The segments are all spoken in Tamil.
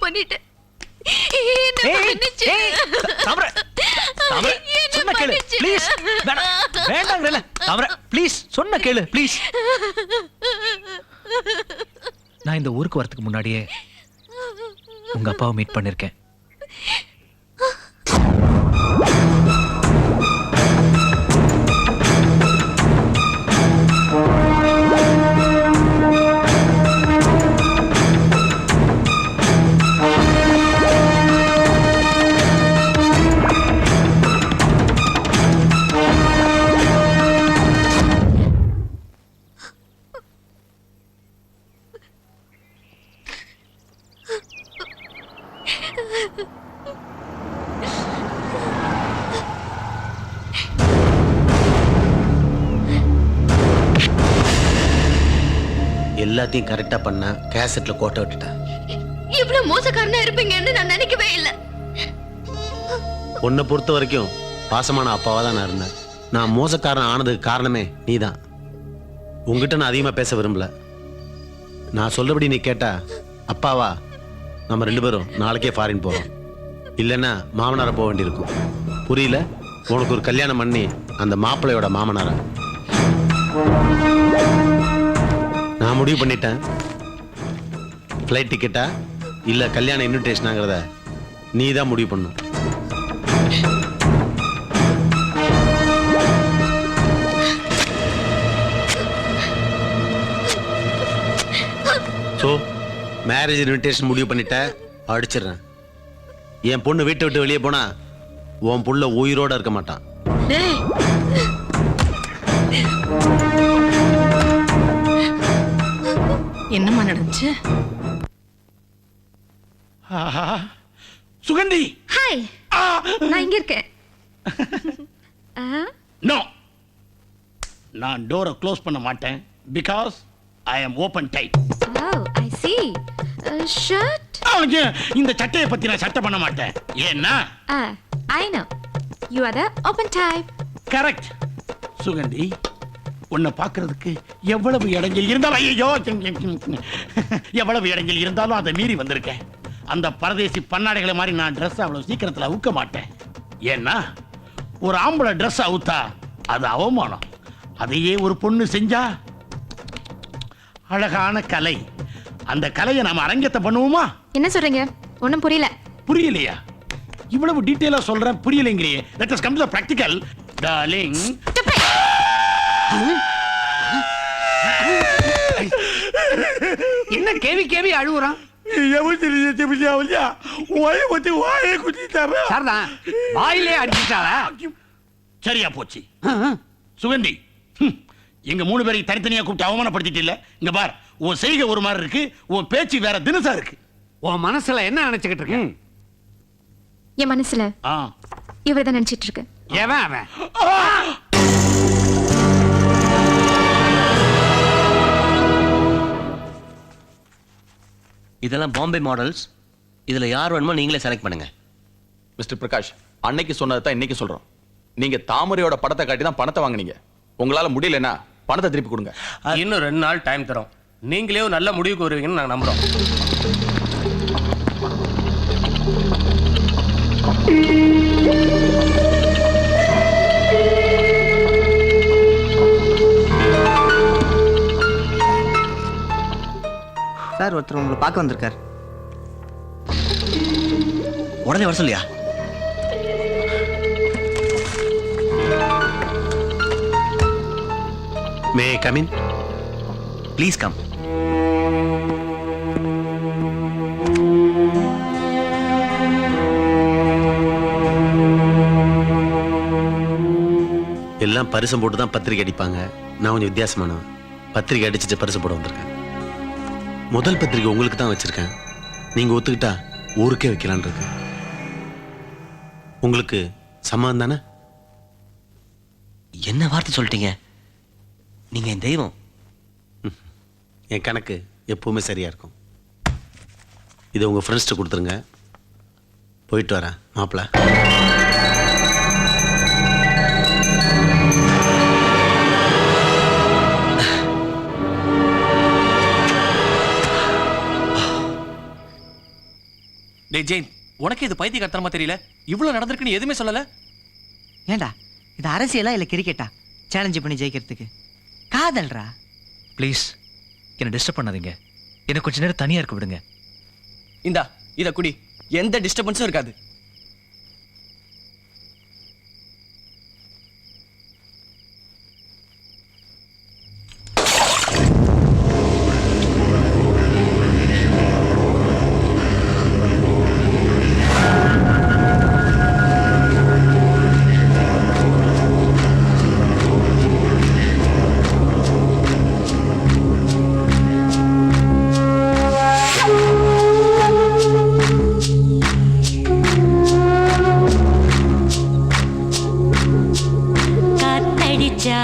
பண்ணிட்டேன். நான் இந்த ஊருக்கு வரதுக்கு முன்னாடியே உங்க அப்பாவை மீட் பண்ணிருக்கேன். எல்லாத்தையும் கரெக்டா பண்ண கேசட்ல கோட்டை விட்டுட்டேன். இவ்வளவு மோசக்காரனா இருப்பீங்கன்னு நான் நினைக்கவே இல்லை. உன்னை பொறுத்த வரைக்கும் பாசமான அப்பாவா தான் நான் இருந்தேன். நான் மோசக்காரன் ஆனதுக்கு காரணமே நீதான். உங்ககிட்ட நான் அதிகமா பேச விரும்பல. நான் சொல்றபடி நீ கேட்டா அப்பாவா நம்ம 2 பேரும் நாளைக்கே ஃபாரின் போறோம். இல்லைன்னா மாமனார போக வேண்டியிருக்கும். புரியல? உனக்கு ஒரு கல்யாணம் பண்ணி அந்த மாப்பிள்ளையோட மாமனாரா நான் முடிவு பண்ணிட்டேன். ஃப்ளைட் டிக்கெட்டா இல்ல கல்யாண இன்விடேஷனாங்கிறத நீ தான் முடிவு பண்ணும். ஸோ மேரேஜ் இன்விடேஷன் முடிவு பண்ணிட்ட, அடிச்சிடுறேன். என் பொண்ணு வீட்டை விட்டு வெளியே போனா உன் புள்ள உயிரோட இருக்க மாட்டான். என்னம்மா நடந்துச்சு? சுகந்தி, ஹாய். நான் இங்க இருக்கேன். நோ, நான் டோரை க்ளோஸ் பண்ண மாட்டேன். Because I am open tight. Oh, I see. Shirt? இந்த சட்டையை பத்தி நான் சட்டை பண்ண மாட்டேன். ஏன்னா I know. You are the open type. Correct. Suganthi, உன்னை பார்க்கிறதுக்கு எவ்வளவு இடைஞ்சல் இருந்தாலும், ஐயோ, எவ்வளவு இடைஞ்சல் இருந்தாலும் அதை மீறி வந்திருக்கேன். அந்த பரதேசி பன்னாடைகளை மாதிரி நான் ட்ரெஸ் அவ்வளவு சீக்கிரத்தில் அவுக்க மாட்டேன். ஏன்னா ஒரு ஆம்பளை ட்ரெஸ் அவுத்தா அது அவமானம். அதையே ஒரு பொண்ணு செஞ்சா அழகான கலை. அந்த கலையை நாம அரங்கத்தை பண்ணுவோமா? என்ன சொல்றீங்க? ஒண்ணும் புரியல. புரியலையா? இவ்வளவு டீடைலா சொல்றேன், புரியலைங்கறியே. Let us come to the practical darling. என்ன கேவி கேவி அழுவுறான்? வாயிலே அடிச்சிட்டாளா? சரியா போச்சு. சுகந்தி, எங்க 3 பேரையும் தனித்தனியா கூப்பிட்டு அவமானப்படுத்திட்டு இல்ல. இங்க பார், உன் செய்கை ஒரு மாதிரி இருக்கு, உன் பேச்சு வேற தினசா இருக்கு. உன் மனசுல என்ன நினைச்சுக்கிட்டு இருக்க? என் மனசுல இவர்தான் நினைச்சிட்டு இருக்கு. எவன் அவன்? இதெல்லாம் பாம்பே மாடல்ஸ். இதுல யார் வேணுமோ நீங்களே செலக்ட் பண்ணுங்க. மிஸ்டர் பிரகாஷ், அன்னைக்கு சொன்னதை தான் இன்னைக்கு சொல்றோம். நீங்க தாமரையோட படத்தை காட்டி தான் பணத்தை வாங்குனீங்க. உங்களால முடியலன்னா பணத்தை திருப்பி கொடுங்க. இன்னும் 2 நாள் டைம் தரோம். நீங்களே நல்ல முடிவுக்கு வருவீங்கன்னு நாங்க நம்புறோம். சார், ஒருத்தர் உங்களை பார்க்க வந்திருக்கார். உடனே வர சொல்லியா? May I come in? Please come. எல்லாம் பரிசம் போட்டு தான் பத்திரிக்கை அடிப்பாங்க. நான் கொஞ்சம் வித்தியாசமானவன். பத்திரிக்கை அடிச்சுட்டு பரிசு போட வந்திருக்கேன். முதல் பத்திரிக்கை உங்களுக்கு தான் வச்சிருக்கேன். நீங்க ஒத்துக்கிட்டா ஊருக்கே வைக்கலான் இருக்கு. உங்களுக்கு சம்மதம் தானே? என்ன வார்த்தை சொல்லிட்டீங்க? நீங்க என் தெய்வம். என் கணக்கு எப்பவுமே சரியா இருக்கும். இதை உங்க ஃப்ரெண்ட்ஸ்ட்டு கொடுத்துருங்க. போயிட்டு வரேன் மாப்பிள்ள. டேய் ஜெயின், உனக்கு இது பைத்தியக்காரத்தனமா தெரியல? இவ்வளவு நடந்திருக்குன்னு எதுவுமே சொல்லல. ஏண்டா இது அரசியலா இல்ல கிரிக்கெட்டா சேலஞ்ச் பண்ணி ஜெயிக்கிறதுக்கு? காதல்ரா. ப்ளீஸ் என்ன டிஸ்டர்ப் பண்ணாதீங்க. எனக்கு கொஞ்ச நேரம் தனியா இருக்க விடுங்க. இந்தா இத குடி, எந்த டிஸ்டர்பன்ஸும் இருக்காது. காத்தடிச்சா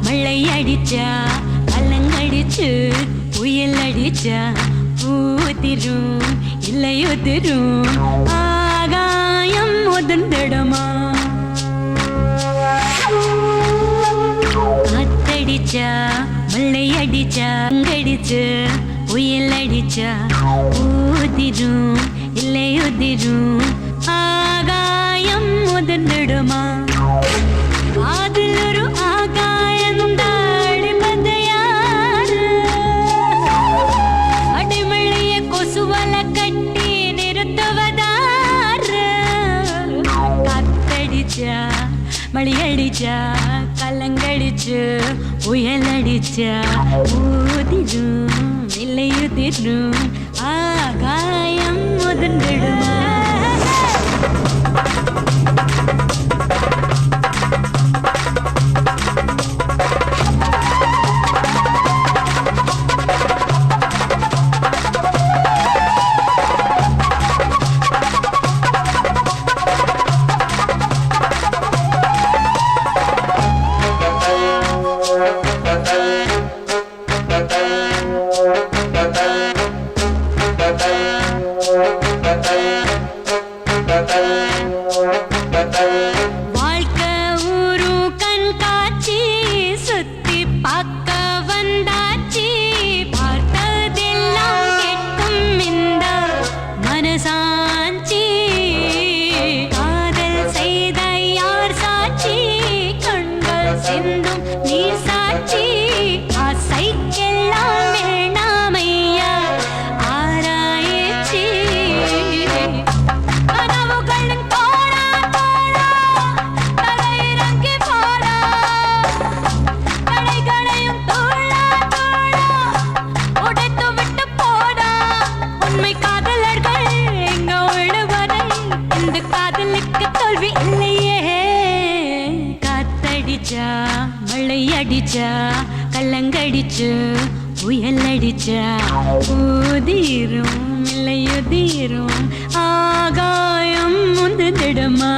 மழை அடிச்சா கலங்கடிச்சு புயல் அடிச்சா ஊதிரும் இல்லையுதிரும் ஆகாயம் உதிர்ந்திடுமா? காத்தடிச்சா மழை அடிச்சா கடிச்சு புயல் அடிச்சா ஊதிரும் இல்லையுதிரும் ஆகாயம் உதிர்ந்திடுமா? காதில் ஒரு ஆகாயந்தாடிப்பது யாரு? அடிமழைய கொசுவல கட்டி நிறுத்துவதாரு? காத்தடிச்சா மழையடிச்சா கலங்கடிச்சு புயல் அடிச்சா ஊதிரும் இல்லையுதிரும் ஆகாயம் உதிர்ந்திடுமா? வாழ்க்கை ஊரு கண்காட்சி சுத்தி பார்க்க வந்தாச்சு. பார்த்ததெல்லாம் கேட்கும் இந்த மனசாட்சி. காதல் செய்த யார் சாட்சி? கண்கள் சிந்தும் நீர் சாட்சி. ஆசைக்கெல்லாம் வேணாமையா ஆராய்ச்சி. கனவுகளின் தோழா தோழா தரையிறங்கி போடா. கடைகளையும் தோழா தோழா உடைத்து விட்டு போடா. உண்மை காதலர்கள் எங்க விழுவதை இந்த காதலுக்கு தோல்வி இல்லையே. காத்தடிச்சா மழை அடிச்சா கல்லங்கடிச்சு புயல் அடிச்சா ஊதிரும் இல்லையுதிரும் ஆகாயம் முந்திடுமா?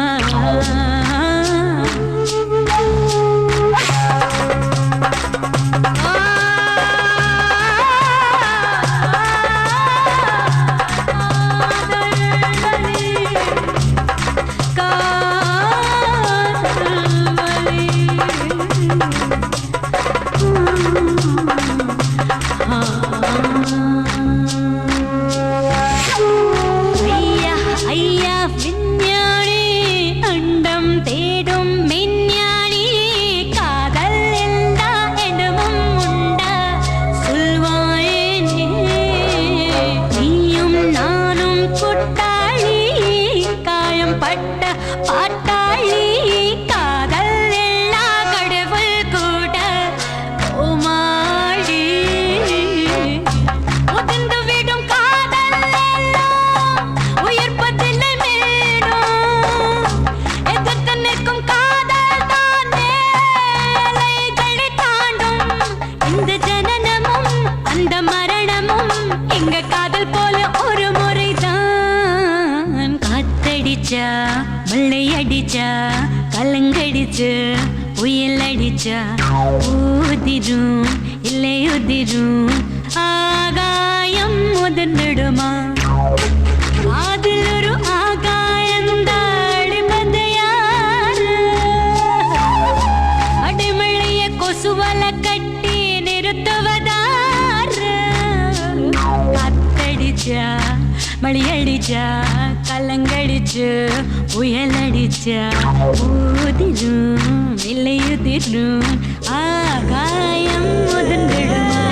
ஐயா ஐயா விஞ்ஞானி அண்டம் தேடும் மெஞ்ஞானி. காதல் எல்லா இடமும் உண்டா சொல்வாயே நீ. நீயும் நானும் கூட்டாளி காயம் பட்ட பாட்டாளி. காதல் எல்லா கடவுள் கூட கோமாளி. உதிர்ந்து விடும் காதல் எல்லாம் உயிர்ப்பதில்லை மீண்டும். எதிர்த்து நிற்கும் காதல் தானே எல்லைகளை தாண்டும். இந்த ஜனனமும் அந்த மரணமும் எங்க காதல் போல ஒரு முறைதான். காத்தடிச்சா மழை அடிச்சா கலங்கடிச்சு புயல் அடிச்சா ஊதிரும் இல்லையுதிரும் ஆகாயம் உதிர்ந்திடுமா? காதில் ஒரு ஆகாயந்தாடிப்பது யாரு? அடிமழைய கொசுவல கட்டி நிறுத்துவதாரு? காத்தடிச்சா மழையடி அடிச்சா கலங்கடிச்சு புயல் அடிச்சா ஊதிரும் இல்லையுதிரும் ஆகாயம் முதிர்ந்திடுமா.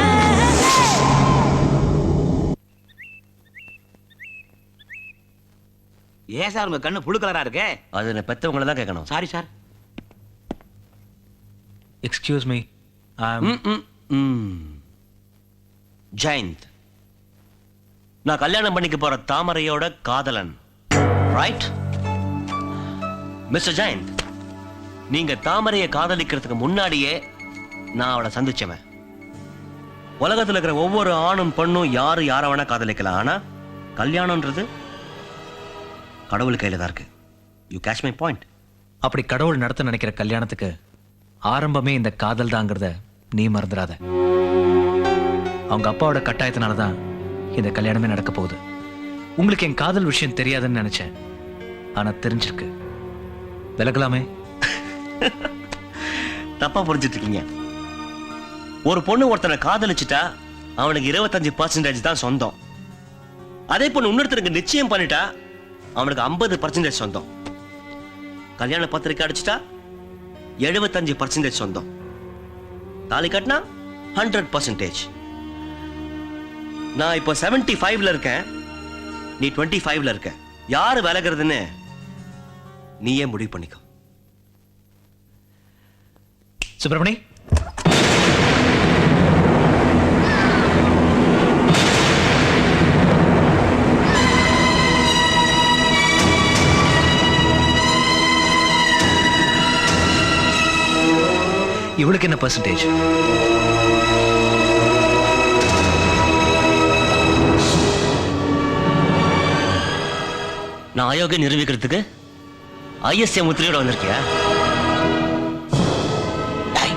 ஏன் சார் உங்க கண்ணு புழு கலரா இருக்கு? அது பெத்தவங்கள தான் கேட்கணும். Sorry sir. Excuse me. Jayanth, நான் கல்யாணம் பண்ணிக்க போற தாமரையோட காதலன், ரைட்? மிஸ்டர் ஜெயந்த், நீங்க தாமரையை காதலிக்கிறதுக்கு முன்னாடியே நான் அவளை சந்திச்சவன். உலகத்துல இருக்கிற ஒவ்வொரு ஆணும் பெண்ணும் யார வேணா காதலிக்கலாம். ஆனா கல்யாணம்ன்றது கடவுள் கையில தான் இருக்கு. You catch my point? அப்படி கடவுள் நடத்த நினைக்கிற கல்யாணத்துக்கு ஆரம்பமே இந்த காதல் தாங்கிறத நீ மறந்துடாத. அவங்க அப்பாவோட கட்டாயத்தினால தான் இந்த கல்யாணமே நடக்க போகுது. உங்களுக்கு என் காதல் விஷயம் தெரியாதுன்னு நினைச்சேன், ஆனா தெரிஞ்சிருக்கு. விலகலாமே? தப்பா புரிஞ்சிட்டு இருக்கீங்க. ஒரு பொண்ணு ஒருத்தனை காதலிச்சுட்டா அவனுக்கு 25% தான் சொந்தம். அதே பொண்ணு இன்னொருத்தருக்கு நிச்சயம் பண்ணிட்டா அவனுக்கு 50% சொந்தம். கல்யாண பத்திரிக்கை அடிச்சுட்டா 75% சொந்தம். தாலி கட்டினா 100%. நான் இப்போ 75ல இருக்கேன், நீ 25ல இருக்க. யாரு விலகிறதுன்னு நீயே முடிவு பண்ணிக்கோ. சுப்பிரமணி, இவளுக்கு என்ன பர்சன்டேஜ்? நான் அயோக்கியம் நிரூபிக்கிறதுக்கு ஐஎஸ்ஏ முத்திரையோட வந்திருக்கியா? டேய்,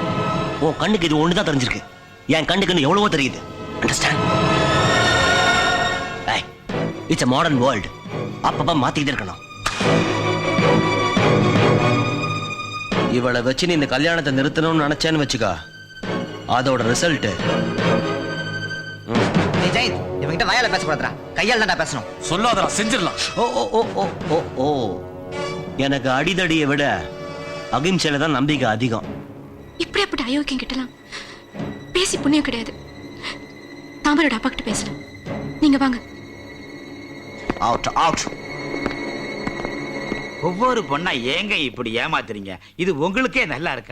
உன் கண்ணுக்கு இது ஒண்ணுதான் தெரிஞ்சிருக்கு, என் கண்ணுக்கு எவ்வளவோ தெரியுது. அண்டர்ஸ்டாண்ட்? டேய், இட்ஸ் a மாடர்ன் வேர்ல்ட். அப்பப்ப மாத்திக்கிட்டே இருக்கணும். இவளை வச்சு நீ இந்த கல்யாணத்தை நிறுத்தணும்னு நினைச்சேன்னு வச்சுக்கா, அதோட ரிசல்ட். ஜெயந்த், இவங்கிட்ட வாயால பேசக்கூடாதுடா, கையால் தான்டா பேசணும். சொல்லாதடா, செஞ்சிடலாம். ஓ ஓ ஓ ஓ ஓ ஓ எனக்கு அடிதடியை விட அகிம்சையில தான் நம்பிக்கை அதிகம். இப்படி அப்படி அயோக்கியம் கிட்டலாம் பேசி புண்ணியம் கிடையாது. தாமரோட அப்பா கிட்ட பேசலாம். நீங்க வாங்க. Out out. ஒவ்வொரு பொண்ணா ஏங்க இப்படி ஏமாத்துறீங்க? இது உங்களுக்கே நல்லா இருக்கு.